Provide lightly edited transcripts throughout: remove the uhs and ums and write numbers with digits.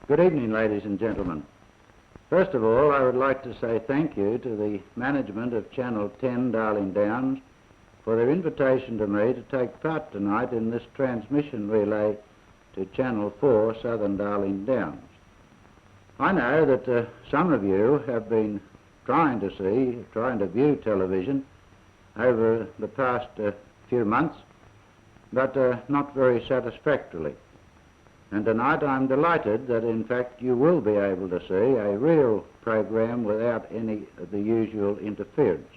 Good evening, ladies and gentlemen. First of all, I would like to say thank you to the management of Channel 10 Darling Downs for their invitation to me to take part tonight in this transmission relay to Channel 4 Southern Darling Downs. I know that some of you have been trying to view television over the past few months, but not very satisfactorily. And tonight I'm delighted that in fact you will be able to see a real program without any of the usual interference.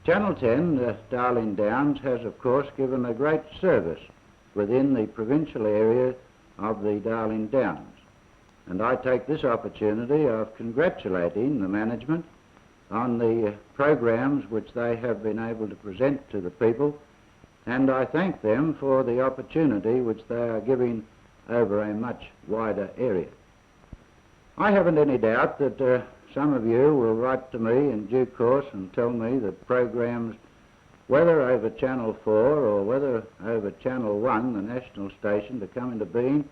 Channel 10, Darling Downs, has of course given a great service within the provincial area of the Darling Downs. And I take this opportunity of congratulating the management on the programs which they have been able to present to the people, and I thank them for the opportunity which they are giving over a much wider area. I haven't any doubt that some of you will write to me in due course and tell me that programs, whether over Channel 4 or whether over Channel 1, the national station, to come into being,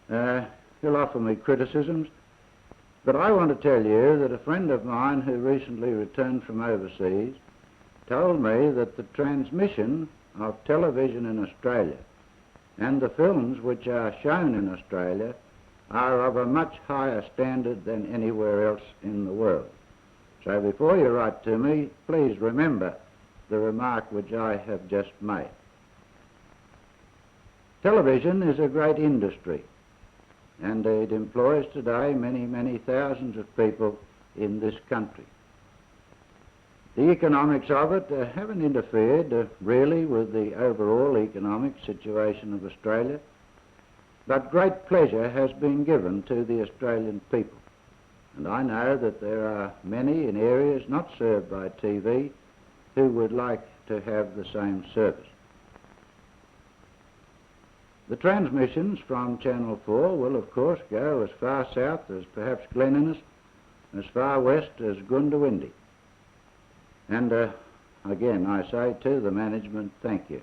you'll offer me criticisms. But I want to tell you that a friend of mine who recently returned from overseas told me that the transmission of television in Australia and the films which are shown in Australia are of a much higher standard than anywhere else in the world. So before you write to me, please remember the remark which I have just made. Television is a great industry, and it employs today many, many thousands of people in this country. The economics of it haven't interfered really with the overall economic situation of Australia, but great pleasure has been given to the Australian people. And I know that there are many in areas not served by TV who would like to have the same service. The transmissions from Channel 4 will of course go as far south as perhaps Glen, as far west as Goondiwindi. And again, I say to the management, thank you.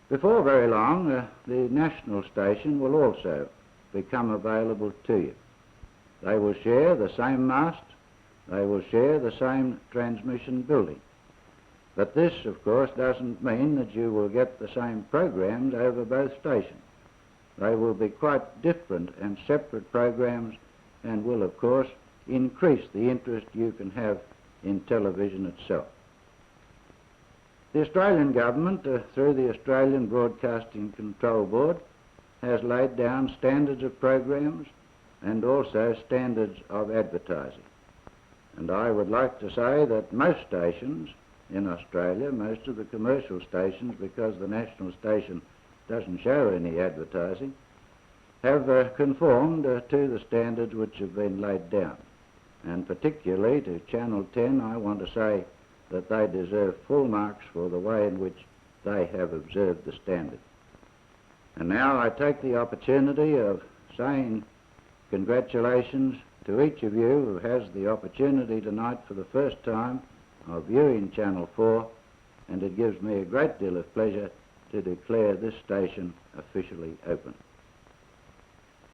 Before very long, the national station will also become available to you. They will share the same mast, they will share the same transmission building. But this, of course, doesn't mean that you will get the same programs over both stations. They will be quite different and separate programs and will, of course, increase the interest you can have in television itself. The Australian government, through the Australian Broadcasting Control Board, has laid down standards of programs and also standards of advertising. And I would like to say that most stations in Australia, most of the commercial stations, because the national station doesn't show any advertising, have conformed to the standards which have been laid down. And particularly to Channel 10, I want to say that they deserve full marks for the way in which they have observed the standard. And now I take the opportunity of saying congratulations to each of you who has the opportunity tonight for the first time of viewing Channel 4, and it gives me a great deal of pleasure to declare this station officially open.